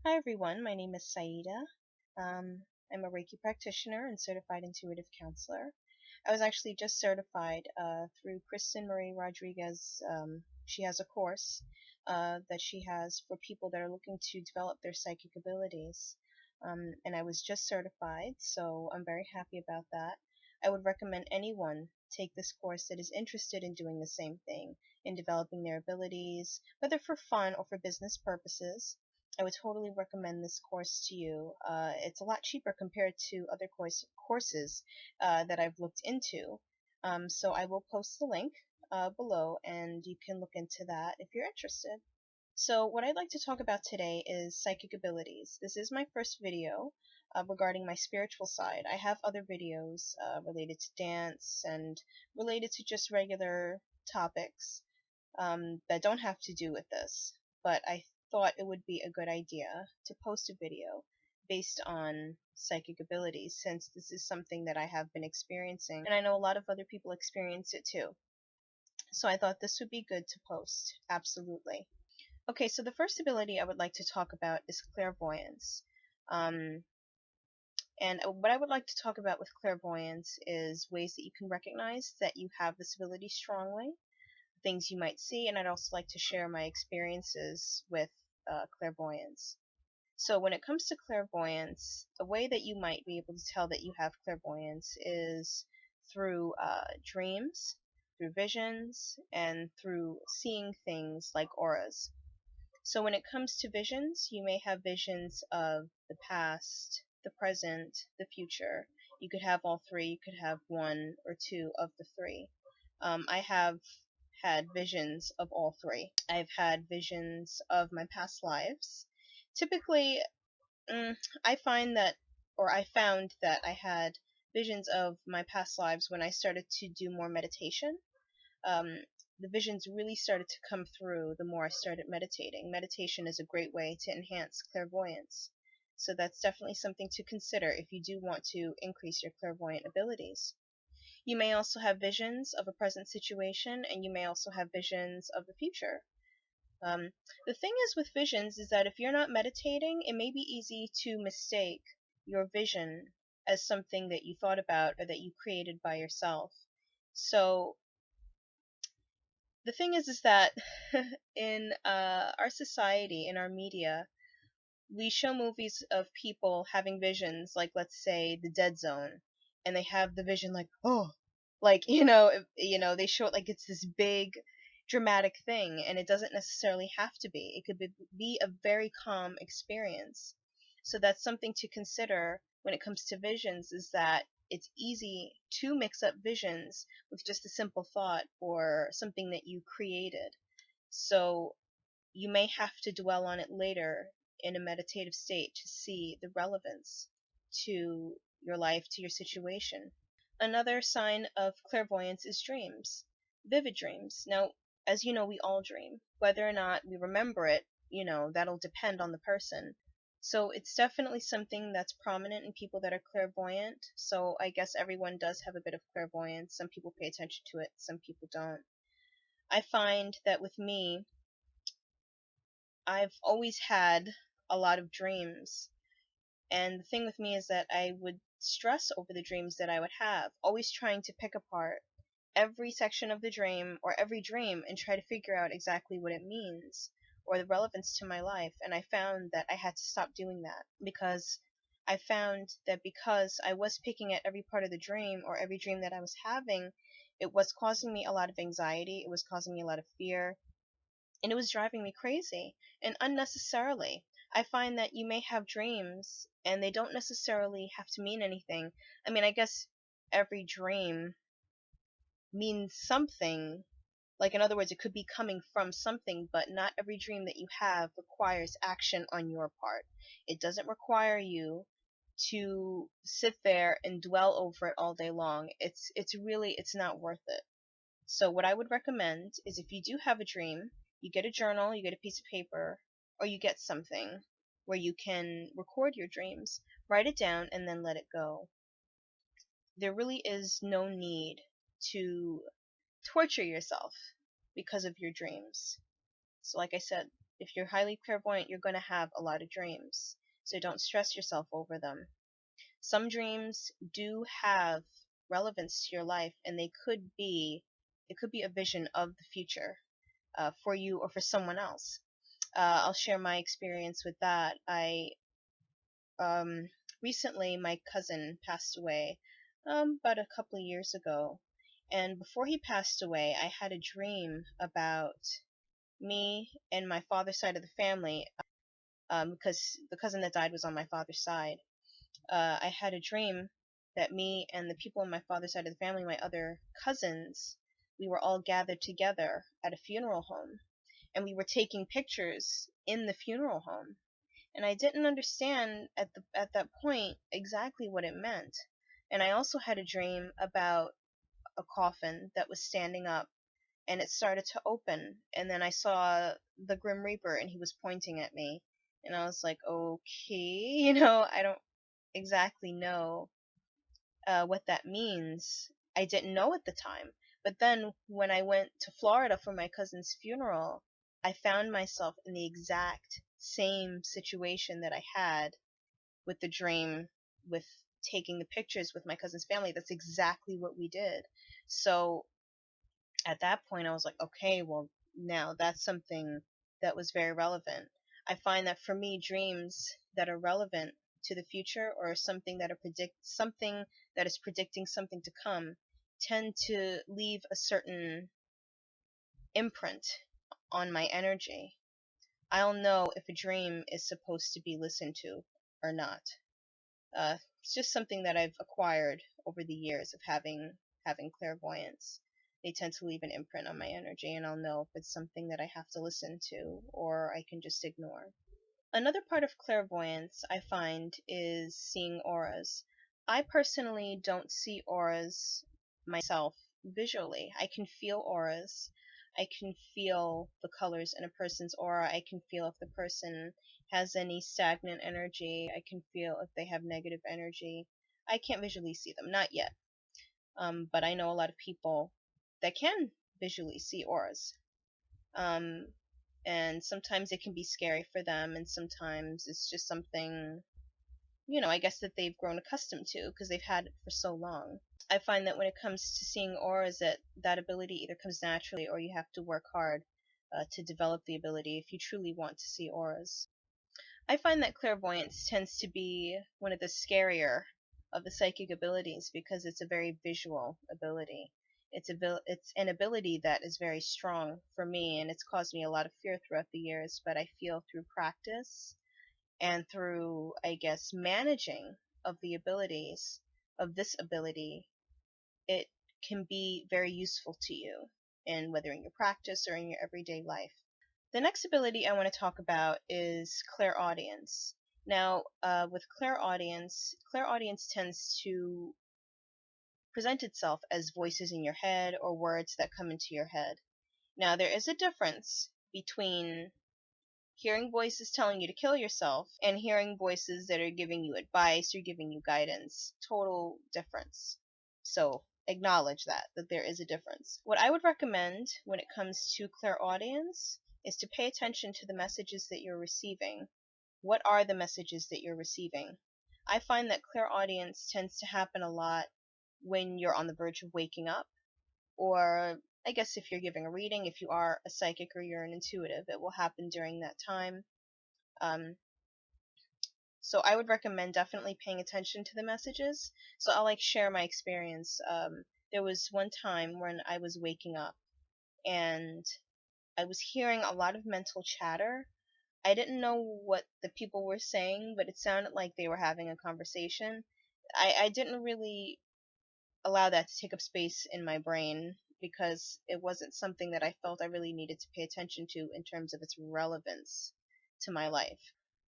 Hi everyone, my name is Saida. I'm a Reiki practitioner and certified intuitive counselor. I was actually just certified through Kristen Marie Rodriguez. She has a course that she has for people that are looking to develop their psychic abilities. And I was just certified, so I'm very happy about that. I would recommend anyone take this course that is interested in doing the same thing, in developing their abilities, whether for fun or for business purposes. I would totally recommend this course to you. It's a lot cheaper compared to other courses that I've looked into. So I will post the link below and you can look into that if you're interested. So what I'd like to talk about today is psychic abilities. This is my first video regarding my spiritual side. I have other videos related to dance and related to just regular topics that don't have to do with this, but I thought it would be a good idea to post a video based on psychic abilities, since this is something that I have been experiencing, and I know a lot of other people experience it too. So I thought this would be good to post, absolutely. Okay, so the first ability I would like to talk about is clairvoyance. Um, and what I would like to talk about with clairvoyance is ways that you can recognize that you have this ability strongly, things you might see, and I'd also like to share my experiences with clairvoyance. So when it comes to clairvoyance, a way that you might be able to tell that you have clairvoyance is through dreams, through visions, and through seeing things like auras. So when it comes to visions, you may have visions of the past, the present, the future. You could have all three. You could have one or two of the three. I have had visions of all three. I've had visions of my past lives. Typically, I find that, or I found that I had visions of my past lives when I started to do more meditation. Um, the visions really started to come through the more I started meditating. Meditation is a great way to enhance clairvoyance. So that's definitely something to consider if you do want to increase your clairvoyant abilities. You may also have visions of a present situation, and you may also have visions of the future. Um, the thing is with visions is that if you're not meditating, it may be easy to mistake your vision as something that you thought about or that you created by yourself. So the thing is that in our society, in our media, we show movies of people having visions, like let's say the Dead Zone, and they have the vision like, oh, like they show it like it's this big dramatic thing, and it doesn't necessarily have to be. It could be a very calm experience. So that's something to consider when it comes to visions, is that it's easy to mix up visions with just a simple thought or something that you created. So you may have to dwell on it later in a meditative state to see the relevance to your life, to your situation. Another sign of clairvoyance is dreams, vivid dreams. Now, as you know, we all dream. Whether or not we remember it, that'll depend on the person. So it's definitely something that's prominent in people that are clairvoyant. So I guess everyone does have a bit of clairvoyance. Some people pay attention to it, some people don't. I find that with me, I've always had a lot of dreams. And the thing with me is that I would stress over the dreams that I would have, always trying to pick apart every section of the dream or every dream and try to figure out exactly what it means or the relevance to my life. And I found that I had to stop doing that, because I found that because I was picking at every part of the dream or every dream that I was having, it was causing me a lot of anxiety, it was causing me a lot of fear, and it was driving me crazy and unnecessarily. I find that you may have dreams and they don't necessarily have to mean anything. I mean, I guess every dream means something. Like, in other words, it could be coming from something, but not every dream that you have requires action on your part. It doesn't require you to sit there and dwell over it all day long. It's not worth it. So what I would recommend is, if you do have a dream, you get a journal, you get a piece of paper, or you get something where you can record your dreams, write it down, and then let it go. There really is no need to torture yourself because of your dreams. So like I said, if you're highly clairvoyant, you're going to have a lot of dreams. So don't stress yourself over them. Some dreams do have relevance to your life, and it could be a vision of the future, for you or for someone else. I'll share my experience with that. I recently, my cousin passed away, about a couple of years ago, and before he passed away, I had a dream about me and my father's side of the family, because the cousin that died was on my father's side. I had a dream that me and the people on my father's side of the family, my other cousins, we were all gathered together at a funeral home, and we were taking pictures in the funeral home. And I didn't understand at that point exactly what it meant. And I also had a dream about a coffin that was standing up, and it started to open, and then I saw the Grim Reaper, and he was pointing at me, and I was like, okay, I don't exactly know what that means. I didn't know at the time. But then when I went to Florida for my cousin's funeral, I found myself in the exact same situation that I had with the dream, with taking the pictures with my cousin's family. That's exactly what we did. So at that point, I was like, okay, well, now that's something that was very relevant. I find that for me, dreams that are relevant to the future, or something that is predicting something to come, tend to leave a certain imprint on my energy. I'll know if a dream is supposed to be listened to or not. It's just something that I've acquired over the years of having clairvoyance. They tend to leave an imprint on my energy, and I'll know if it's something that I have to listen to or I can just ignore. Another part of clairvoyance I find is seeing auras. I personally don't see auras myself visually. I can feel auras. I can feel the colors in a person's aura. I can feel if the person has any stagnant energy. I can feel if they have negative energy. I can't visually see them, not yet. But I know a lot of people that can visually see auras. And sometimes it can be scary for them, and sometimes it's just something, I guess that they've grown accustomed to because they've had it for so long. I find that when it comes to seeing auras, that ability either comes naturally or you have to work hard to develop the ability if you truly want to see auras. I find that clairvoyance tends to be one of the scarier of the psychic abilities because it's a very visual ability. It's an ability that is very strong for me, and it's caused me a lot of fear throughout the years, but I feel through practice and through, I guess, managing of the abilities of this ability, it can be very useful to you, in whether in your practice or in your everyday life. The next ability I want to talk about is clairaudience. Now, with clairaudience tends to present itself as voices in your head or words that come into your head. Now, there is a difference between hearing voices telling you to kill yourself and hearing voices that are giving you advice or giving you guidance. Total difference. So acknowledge that there is a difference. What I would recommend when it comes to clairaudience is to pay attention to the messages that you're receiving. What are the messages that you're receiving? I find that clairaudience tends to happen a lot when you're on the verge of waking up, or I guess if you're giving a reading, if you are a psychic or you're an intuitive, it will happen during that time. So I would recommend definitely paying attention to the messages. So I'll share my experience. There was one time when I was waking up and I was hearing a lot of mental chatter. I didn't know what the people were saying, but it sounded like they were having a conversation. I didn't really allow that to take up space in my brain because it wasn't something that I felt I really needed to pay attention to in terms of its relevance to my life.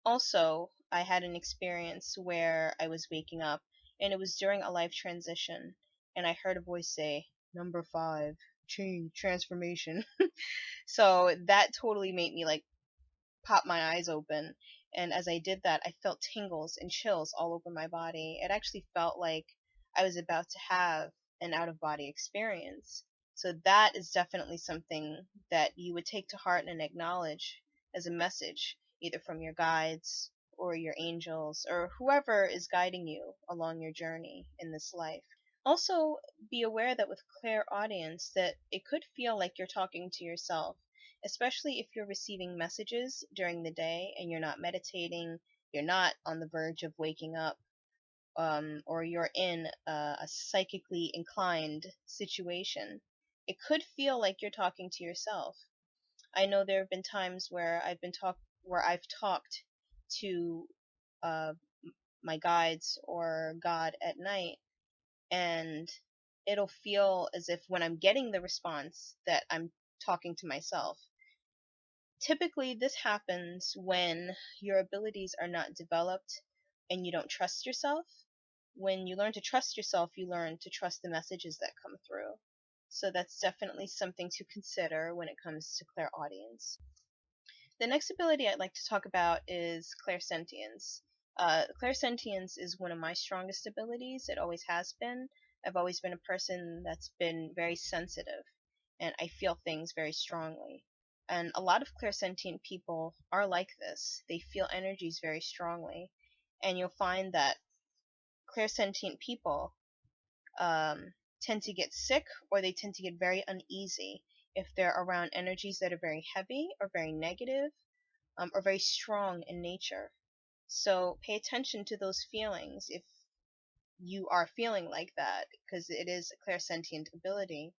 Also, I had an experience where I was waking up and it was during a life transition, and I heard a voice say, "Number 5, change, transformation." So that totally made me pop my eyes open, and as I did that, I felt tingles and chills all over my body. It actually felt like I was about to have an out-of-body experience. So that is definitely something that you would take to heart and acknowledge as a message, either from your guides or your angels or whoever is guiding you along your journey in this life. Also, be aware that with clairaudience that it could feel like you're talking to yourself, especially if you're receiving messages during the day and you're not meditating, you're not on the verge of waking up, or you're in a psychically inclined situation. It could feel like you're talking to yourself. I know there have been times where I've talked to uh, my guides or God at night, and it'll feel as if when I'm getting the response that I'm talking to myself. Typically, this happens when your abilities are not developed and you don't trust yourself. When you learn to trust yourself, you learn to trust the messages that come through. So that's definitely something to consider when it comes to clairaudience. The next ability I'd like to talk about is clairsentience. Clairsentience is one of my strongest abilities. It always has been. I've always been a person that's been very sensitive, and I feel things very strongly. And a lot of clairsentient people are like this. They feel energies very strongly. And you'll find that clairsentient people tend to get sick, or they tend to get very uneasy if they're around energies that are very heavy or very negative, or very strong in nature. So pay attention to those feelings if you are feeling like that, because it is a clairsentient ability.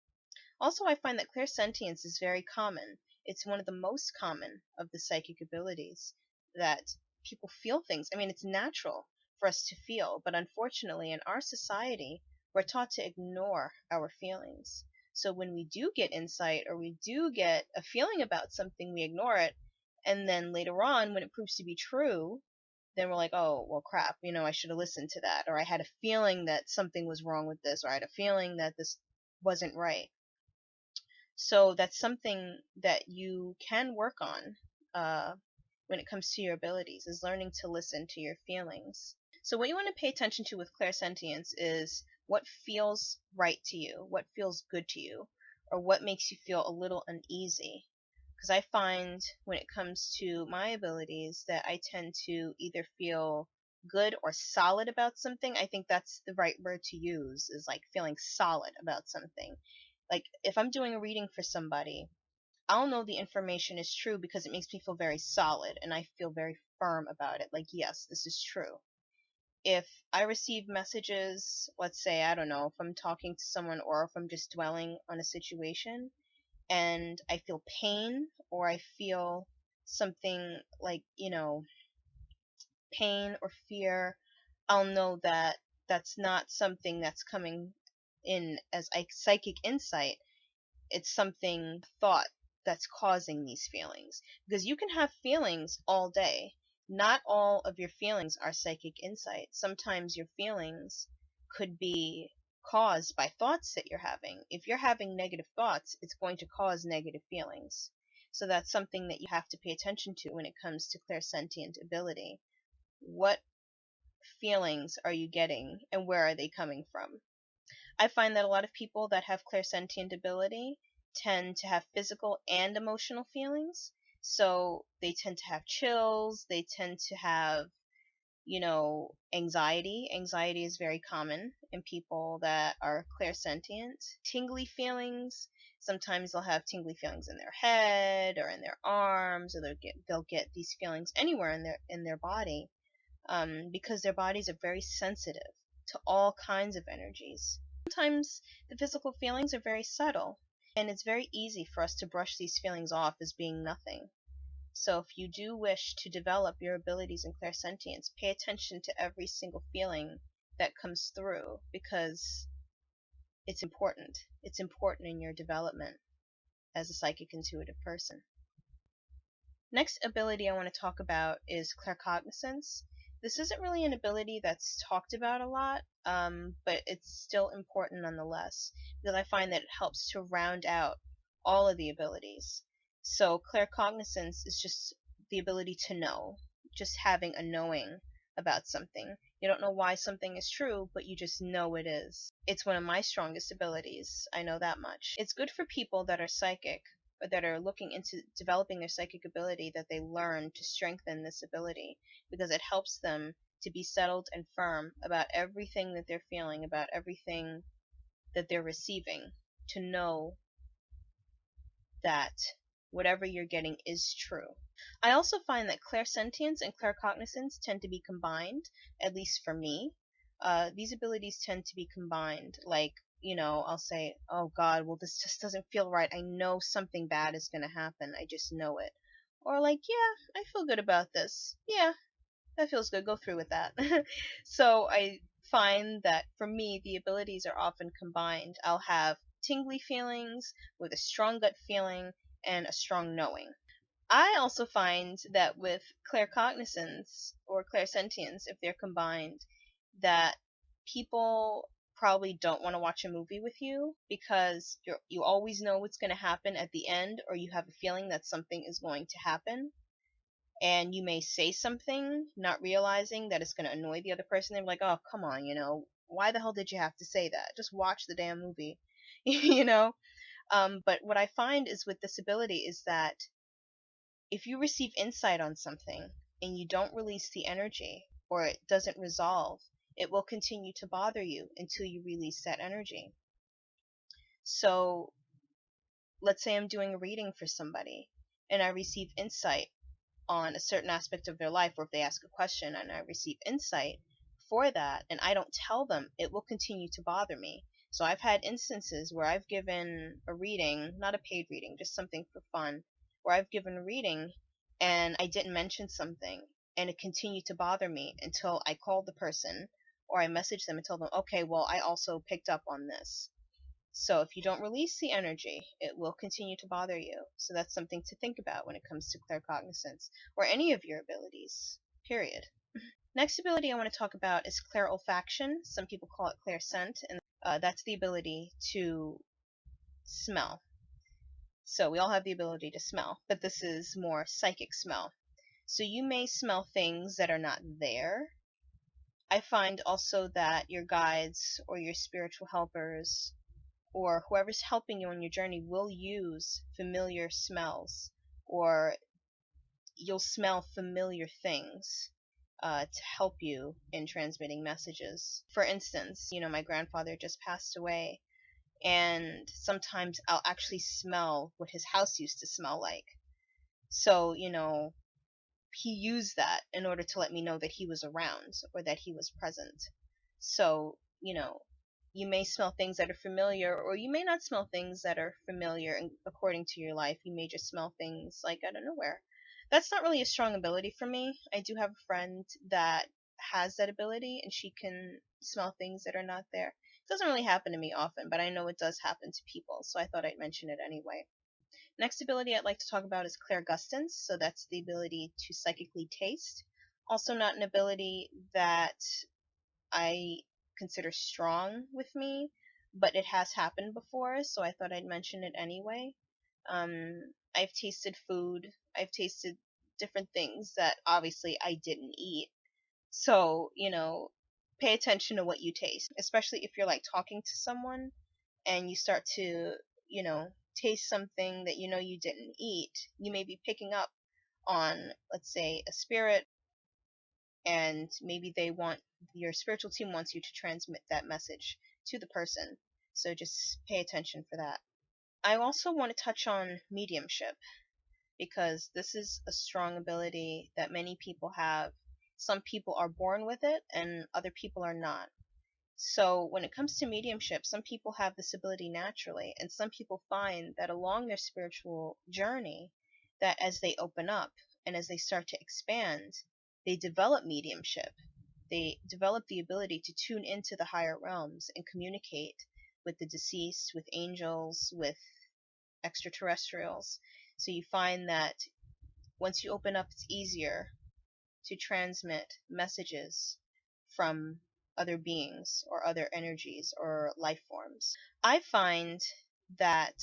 Also, I find that clairsentience is very common. It's one of the most common of the psychic abilities, that people feel things. I mean, it's natural for us to feel, but unfortunately in our society, we're taught to ignore our feelings. So when we do get insight or we do get a feeling about something, we ignore it, and then later on, when it proves to be true, then we're like, oh, well, crap, I should have listened to that, or I had a feeling that something was wrong with this, or I had a feeling that this wasn't right. So that's something that you can work on when it comes to your abilities, is learning to listen to your feelings. So what you want to pay attention to with clairsentience is what feels right to you, what feels good to you, or what makes you feel a little uneasy. Because I find when it comes to my abilities that I tend to either feel good or solid about something. I think that's the right word to use, is like feeling solid about something. Like if I'm doing a reading for somebody, I'll know the information is true because it makes me feel very solid and I feel very firm about it. Like, yes, this is true. If I receive messages, let's say, I don't know, if I'm talking to someone or if I'm just dwelling on a situation and I feel pain, or I feel something like, pain or fear, I'll know that that's not something that's coming in as psychic insight. It's something, thought, that's causing these feelings. Because you can have feelings all day. Not all of your feelings are psychic insight. Sometimes your feelings could be caused by thoughts that you're having. If you're having negative thoughts, it's going to cause negative feelings. So that's something that you have to pay attention to when it comes to clairsentient ability. What feelings are you getting and where are they coming from? I find that a lot of people that have clairsentient ability tend to have physical and emotional feelings. So they tend to have chills, they tend to have, anxiety. Anxiety is very common in people that are clairsentient. Tingly feelings. Sometimes they'll have tingly feelings in their head or in their arms, or they'll get these feelings anywhere in their body, because their bodies are very sensitive to all kinds of energies. Sometimes the physical feelings are very subtle, and it's very easy for us to brush these feelings off as being nothing. So if you do wish to develop your abilities in clairsentience, pay attention to every single feeling that comes through, because it's important. It's important in your development as a psychic intuitive person. Next ability I want to talk about is claircognizance. This isn't really an ability that's talked about a lot, but it's still important nonetheless, because I find that it helps to round out all of the abilities. So claircognizance is just the ability to know, just having a knowing about something. You don't know why something is true, but you just know it is. It's one of my strongest abilities, I know that much. It's good for people that are psychic, or that are looking into developing their psychic ability, that they learn to strengthen this ability, because it helps them to be settled and firm about everything that they're feeling, about everything that they're receiving, to know that whatever you're getting is true. I also find that clairsentience and claircognizance tend to be combined, at least for me. These abilities tend to be combined. Like, I'll say, oh God, well, this just doesn't feel right. I know something bad is going to happen. I just know it. Or like, yeah, I feel good about this. Yeah, that feels good. Go through with that. So I find that for me, the abilities are often combined. I'll have tingly feelings with a strong gut feeling and a strong knowing. I also find that with claircognizance or clairsentience, if they're combined, that people probably don't want to watch a movie with you, because you always know what's going to happen at the end, or you have a feeling that something is going to happen, and you may say something not realizing that it's going to annoy the other person. They're like, oh, come on, why the hell did you have to say that? Just watch the damn movie. you know but what I find is with this ability is that if you receive insight on something and you don't release the energy, or it doesn't resolve, it will continue to bother you until you release that energy. So let's say I'm doing a reading for somebody and I receive insight on a certain aspect of their life, or if they ask a question and I receive insight for that and I don't tell them, it will continue to bother me. So I've had instances where I've given a reading, not a paid reading, just something for fun, where I've given a reading and I didn't mention something, and it continued to bother me until I called the person or I messaged them and told them, okay, well, I also picked up on this. So if you don't release the energy, it will continue to bother you. So that's something to think about when it comes to claircognizance, or any of your abilities, period. Next ability I want to talk about is clairolfaction. Some people call it clairscent, and that's the ability to smell. So we all have the ability to smell, but this is more psychic smell. So you may smell things that are not there. I find also that your guides or your spiritual helpers or whoever's helping you on your journey will use familiar smells, or you'll smell familiar things to help you in transmitting messages. For instance, my grandfather just passed away, and sometimes I'll actually smell what his house used to smell like. So, he used that in order to let me know that he was around or that he was present. So, you may smell things that are familiar, or you may not smell things that are familiar and according to your life. You may just smell things like out of nowhere. That's not really a strong ability for me. I do have a friend that has that ability, and she can smell things that are not there. It doesn't really happen to me often, but I know it does happen to people, so I thought I'd mention it anyway. Next ability I'd like to talk about is clairgustance. So that's the ability to psychically taste. Also not an ability that I consider strong with me, but it has happened before, so I thought I'd mention it anyway. I've tasted food, I've tasted different things that obviously I didn't eat. So, pay attention to what you taste, especially if you're like talking to someone and you start to, taste something that you didn't eat. You may be picking up on, let's say, a spirit, and maybe your spiritual team wants you to transmit that message to the person. So just pay attention for that. I also want to touch on mediumship, because this is a strong ability that many people have. Some people are born with it and other people are not. So when it comes to mediumship, some people have this ability naturally, and some people find that along their spiritual journey, that as they open up and as they start to expand, they develop mediumship. They develop the ability to tune into the higher realms and communicate with the deceased, with angels, with extraterrestrials. So you find that once you open up, it's easier to transmit messages from other beings or other energies or life forms. I find that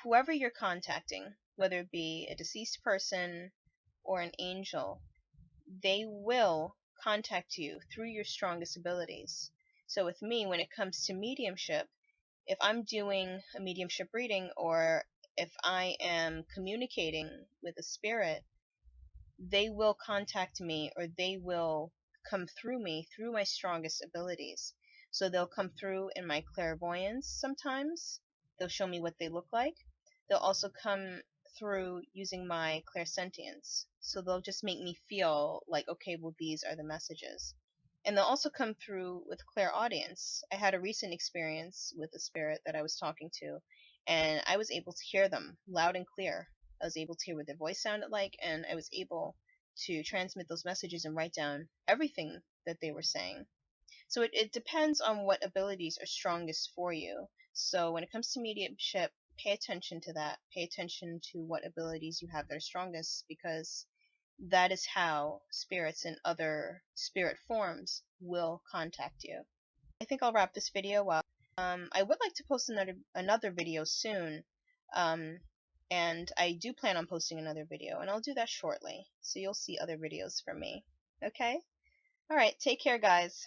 whoever you're contacting, whether it be a deceased person or an angel, they will contact you through your strongest abilities. So with me, when it comes to mediumship, if I'm doing a mediumship reading, or if I am communicating with a spirit, they will contact me, or they will come through me through my strongest abilities. So they'll come through in my clairvoyance sometimes. They'll show me what they look like. They'll also come through using my clairsentience. So they'll just make me feel like, okay, well, these are the messages. And they'll also come through with clairaudience. I had a recent experience with a spirit that I was talking to, and I was able to hear them loud and clear. I was able to hear what their voice sounded like, and I was able to transmit those messages and write down everything that they were saying. So it depends on what abilities are strongest for you. So when it comes to mediumship, pay attention to that. Pay attention to what abilities you have that are strongest, because that is how spirits and other spirit forms will contact you. I think I'll wrap this video up. I would like to post another video soon, um, and I do plan on posting another video, and I'll do that shortly, so you'll see other videos from me. Okay? Alright, take care, guys.